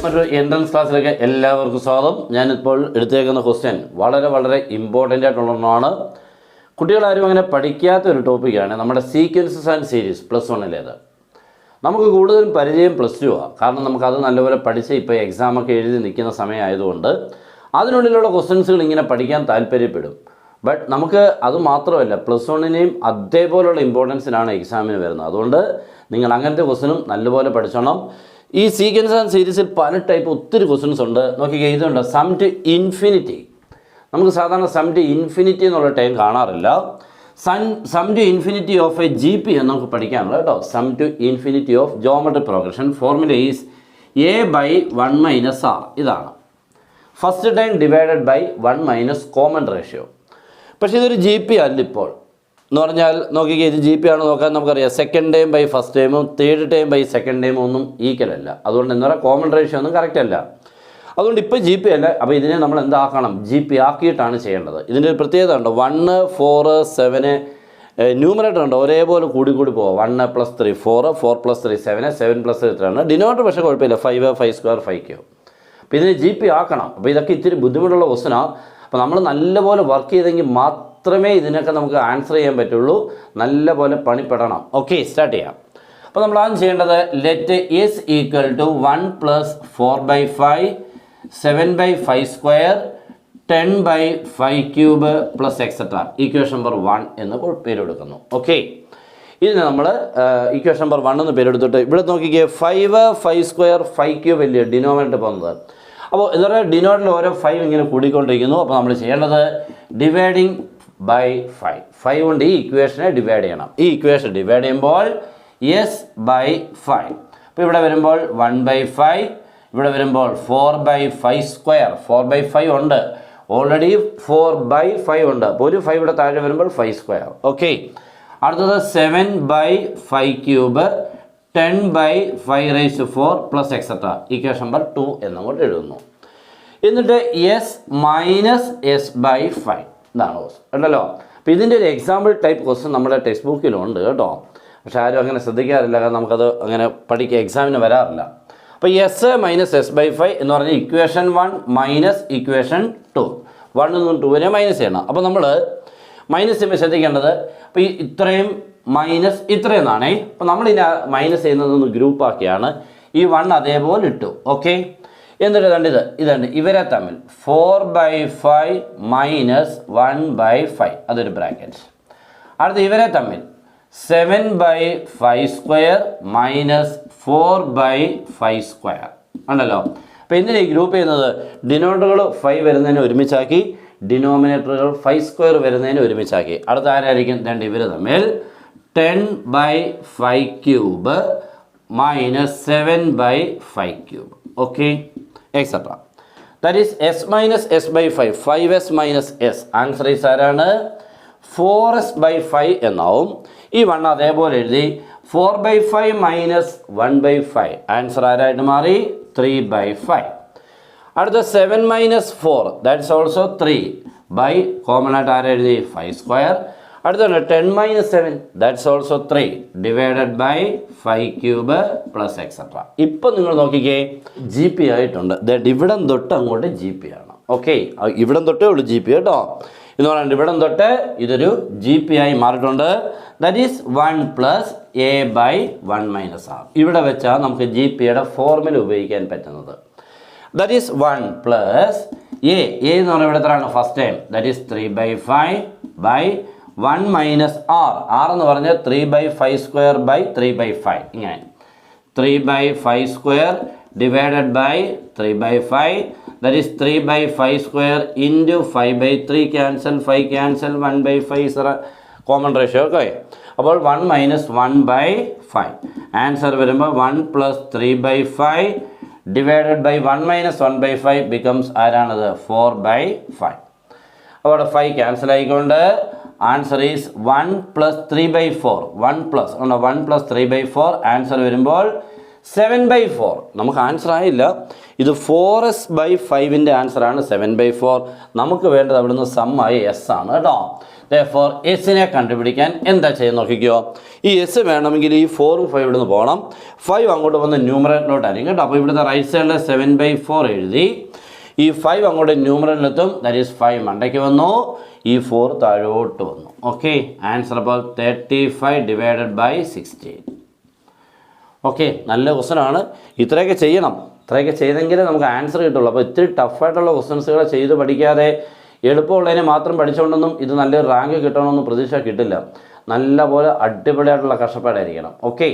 മറ്റൊരു എൻട്രൻസ് ക്ലാസ്സിലേക്ക് എല്ലാവർക്കും സ്വാഗതം. ഞാനിപ്പോൾ എടുത്തേക്കുന്ന ക്വസ്റ്റ്യൻ വളരെ ഇമ്പോർട്ടൻ്റ് ആയിട്ടുള്ള ഒന്നാണ്. കുട്ടികളാരും അങ്ങനെ പഠിക്കാത്ത ഒരു ടോപ്പിക്കാണ് നമ്മുടെ സീക്വൻസസ് ആൻഡ് സീരീസ് +1 നമുക്ക് കൂടുതലും പരിചയം +2 കാരണം നമുക്കത് നല്ലപോലെ പഠിച്ച് ഇപ്പോൾ എക്സാമൊക്കെ എഴുതി നിൽക്കുന്ന സമയമായതുകൊണ്ട് അതിനുള്ളിലുള്ള ക്വസ്റ്റ്യൻസുകൾ ഇങ്ങനെ പഠിക്കാൻ താല്പര്യപ്പെടും. ബട്ട് നമുക്ക് അത് മാത്രമല്ല, +1നെയും അതേപോലുള്ള ഇമ്പോർട്ടൻസിനാണ് എക്സാമിന് വരുന്നത്. അതുകൊണ്ട് നിങ്ങൾ അങ്ങനത്തെ ക്വസ്റ്റ്യനും നല്ലപോലെ പഠിച്ചോണം. ഈ സീക്വൻസ് ആൻഡ് സീരീസിൽ പല ടൈപ്പ് ഒത്തിരി ക്വസ്റ്റ്യൻസ് ഉണ്ട്. നോക്കിക്കേ, ഇതുണ്ട് സം ടു ഇൻഫിനിറ്റി. നമുക്ക് സാധാരണ സം ടു ഇൻഫിനിറ്റി എന്നുള്ള ടൈം കാണാറില്ല. Sum to infinity of a GP എന്ന് നമുക്ക് പഠിക്കാനുള്ളത് കേട്ടോ. Sum to infinity of geometric progression formula is a/1 - r. ഇതാണ് first term divided by 1 - common ratio. പക്ഷേ ഇതൊരു GP അല്ല ഇപ്പോൾ എന്ന് പറഞ്ഞാൽ. നോക്കിക്കേ, ഇത് GP ആണ് നോക്കാൻ നമുക്കറിയാം. സെക്കൻഡ് ടൈം ബൈ ഫസ്റ്റ് ടൈമും തേർഡ് ടൈം ബൈ സെക്കൻഡ് ടൈമും ഒന്നും ഈക്വൽ അല്ല. അതുകൊണ്ട് എന്താ പറയുക, കോമൺ റേഷ്യോ ഒന്നും കറക്റ്റ് അല്ല. അതുകൊണ്ട് ഇപ്പോൾ GP അല്ല. അപ്പോൾ ഇതിനെ നമ്മൾ എന്താക്കണം, GP ആക്കിയിട്ടാണ് ചെയ്യേണ്ടത്. ഇതിൻ്റെ ഒരു പ്രത്യേകത ഉണ്ട്. 1, 4, 7 ന്യൂമറേറ്റർ ഉണ്ട്, ഒരേപോലെ കൂടി പോവാം. 1 + 3 4, 4 + 3 7, 7 + 3 3. ഡിനോമിനേറ്റർ പക്ഷേ കുഴപ്പമില്ല, 5, 5² 5. അപ്പോൾ ഇതിനെ GP ആക്കണം. അപ്പോൾ ഇതൊക്കെ ഇത്തിരി ബുദ്ധിമുട്ടുള്ള ക്വസ്റ്റനാണ്. അപ്പോൾ നമ്മൾ നല്ലപോലെ വർക്ക് ചെയ്തെങ്കിൽ മാത്രമേ ഇതിനൊക്കെ നമുക്ക് ആൻസർ ചെയ്യാൻ പറ്റുള്ളൂ. നല്ലപോലെ പണിപ്പെടണം. ഓക്കെ, സ്റ്റാർട്ട് ചെയ്യാം. അപ്പോൾ നമ്മൾ ആദ്യം ചെയ്യേണ്ടത് ലെറ്റ് S = 1 + 4/5 7/5², 10/5³ + ഇക്വേഷൻ നമ്പർ 1 എന്ന് പേര് കൊടുക്കുന്നു. ഓക്കെ, ഇതിന് നമ്മൾ ഇക്വേഷൻ നമ്പർ 1 എന്ന് പേരെടുത്തിട്ട് ഇവിടെ നോക്കിക്കേ, 5, 5² 5³ അല്ലേ ഡിനോമിനേറ്റർ പോകുന്നത്. അപ്പോൾ എന്താ പറയുക, ഡിനോമിനേറ്ററിൽ ഓരോ 5 ഇങ്ങനെ കൂടിക്കൊണ്ടിരിക്കുന്നു. അപ്പോൾ നമ്മൾ ചെയ്യേണ്ടത് ഡിവൈഡിങ് ബൈ 5 കൊണ്ട് ഈ ഇക്വേഷനെ ഡിവൈഡ് ചെയ്യണം. ഈ ഇക്വേഷൻ ഡിവൈഡ് ചെയ്യുമ്പോൾ S/5. അപ്പോൾ ഇവിടെ വരുമ്പോൾ 1/5, ഇവിടെ വരുമ്പോൾ 4/5². 4/5 ഉണ്ട്, ഓൾറെഡി 4/5 ഉണ്ട്. അപ്പോൾ ഒരു 5 ഇവിടെ താഴെ വരുമ്പോൾ 5². ഓക്കെ, അടുത്തത് 7/5³ 10/5⁴ ഇക്വേഷൻ നമ്പർ 2 എന്നങ്ങോട്ട് എഴുതുന്നു. എന്നിട്ട് S - S/5 ഇതാണ് ക്വസ്റ്റ്യൻ ഉണ്ടല്ലോ. അപ്പോൾ ഇതിൻ്റെ ഒരു എക്സാമ്പിൾ ടൈപ്പ് ക്വസ്റ്റ്യൻ നമ്മുടെ ടെക്സ്റ്റ് ബുക്കിലുണ്ട് കേട്ടോ. പക്ഷെ ആരും അങ്ങനെ ശ്രദ്ധിക്കാറില്ല, കാരണം നമുക്കത് അങ്ങനെ പഠിക്കുക എക്സാമിന് വരാറില്ല. അപ്പോൾ S - S/5 എന്ന് പറഞ്ഞാൽ ഇക്വേഷൻ 1 മൈനസ് ഇക്വേഷൻ 2. 1 നിന്നും 2നെ മൈനസ് ചെയ്യണം. അപ്പോൾ നമ്മൾ മൈനസ് ചെയ്യുമ്പോൾ ശ്രദ്ധിക്കേണ്ടത്, അപ്പോൾ ഈ ഇത്രയും മൈനസ് ഇത്രയും എന്നാണേ. അപ്പോൾ നമ്മളിതിനെ മൈനസ് ചെയ്യുന്നതൊന്ന് ഗ്രൂപ്പാക്കിയാണ്. ഈ 1 അതേപോലെ ഇട്ടു. ഓക്കെ, എന്നിട്ട് ഇതുണ്ട് ഇവരെ തമ്മിൽ 4/5 - 1/5 അതൊരു ബ്രാക്കറ്റ്. അടുത്ത് ഇവരെ തമ്മിൽ 7/5² - 4/5² ഉണ്ടല്ലോ. അപ്പോൾ എന്തിനാ ഈ ഗ്രൂപ്പ് ചെയ്യുന്നത്, ഡിനോമിനേറ്ററുകൾ 5 വരുന്നതിന് ഒരുമിച്ചാക്കി, ഡിനോമിനേറ്ററുകൾ 5² വരുന്നതിന് ഒരുമിച്ചാക്കി. അടുത്ത ആരായിരിക്കും, ഇവർ തമ്മിൽ 10/5³ - 7/5³. Okay, etcetera. That is S - S/5, 5S - S. Answer is ആരാണ്, 4S/5 എന്നാവും. ഈ 1 അതേപോലെ എഴുതി 4/5 - 1/5 ആൻസർ ആരായിട്ട് മാറി, 3/5. അടുത്ത 7 - 4 ദാറ്റ്സ് ഓൾസോ 3 ബൈ കോമൺ ആയിട്ട് ആരെഴുതി 5². അടുത്തുണ്ട് 10 - 7 that's also 3 divided by 5³ + etcetera. ഇപ്പം നിങ്ങൾ നോക്കിക്കേ, GP ആയിട്ടുണ്ട്. ഇവിടം തൊട്ട് അങ്ങോട്ട് GP ആണ്. ഓക്കെ, ഇവിടം തൊട്ടേ ഉള്ളൂ GP കേട്ടോ. എന്ന് പറയുന്നത് ഇവിടം തൊട്ട് ഇതൊരു GP ആയി മാറിയിട്ടുണ്ട്. That is 1 + a/1 - r. ഇവിടെ വെച്ചാൽ നമുക്ക് GPയുടെ ഫോർമുല ഉപയോഗിക്കാൻ പറ്റുന്നത്. ദാറ്റ് ഈസ് 1 + a എന്ന് പറഞ്ഞാൽ ഇവിടെ എത്രയാണ്, first time. That is 3/5 / 1 - r. r എന്ന് പറഞ്ഞാൽ 3/5² / 3/5. ഇങ്ങനെ 3/5² divided by 3/5. That is 3/5² into 5/3 cancel, 5 cancel, 1/5 common ratio. Okay, അപ്പോൾ 1 - 1/5 ആൻസർ വരുമ്പോൾ 1 + 3/5 ഡിവൈഡഡ് ബൈ 1 - 1/5 ബിക്കംസ് ആരാണത്, 4/5. അപ്പോൾ 5 ക്യാൻസൽ ആയിക്കൊണ്ട് ആൻസർ ഈസ് 1 + 3/4. 1 + 3/4 ആൻസർ വരുമ്പോൾ 7/4 നമുക്ക് ആൻസർ ആയില്ല. ഇത് 4s/5ൻ്റെ ആൻസറാണ് 7/4. നമുക്ക് വേണ്ടത് അവിടുന്ന് സമ്മായി എസ് ആണ് കേട്ടോ. therefore എസിനെ കണ്ടുപിടിക്കാൻ എന്താ ചെയ്യുന്നത് നോക്കിക്കോ. ഈ എസ് വേണമെങ്കിൽ ഈ 4ഉം 5 ഇവിടുന്ന് പോകണം. 5 അങ്ങോട്ട് വന്ന് ന്യൂമറേറ്ററിലോട്ടായിരിക്കും കേട്ടോ. അപ്പോൾ ഇവിടുത്തെ റൈറ്റ് സൈഡിൽ 7/4 എഴുതി. ഈ 5 അങ്ങോട്ട് ന്യൂമറേറ്ററിലെത്തും. ദാറ്റ് ഈസ് 5 മണ്ടയ്ക്ക് വന്നു, ഈ 4 താഴോട്ട് വന്നു. ഓക്കെ, ആൻസർ അപ്പോൾ 35/16. ഓക്കെ, നല്ല ക്വസ്റ്റനാണ്. ഇത്രയൊക്കെ ചെയ്യണം. ഇത്രയൊക്കെ ചെയ്തെങ്കിലേ നമുക്ക് ആൻസർ കിട്ടുള്ളൂ. അപ്പോൾ ഇത്തിരി ടഫായിട്ടുള്ള ക്വസ്റ്റൻസുകൾ ചെയ്ത് പഠിക്കാതെ എളുപ്പമുള്ളതിനെ മാത്രം പഠിച്ചുകൊണ്ടൊന്നും ഇത് നല്ലൊരു റാങ്ക് കിട്ടണമെന്നും പ്രതീക്ഷ കിട്ടില്ല. നല്ല പോലെ അടിപൊളിയായിട്ടുള്ള കഷ്ടപ്പാടായിരിക്കണം. ഓക്കെ.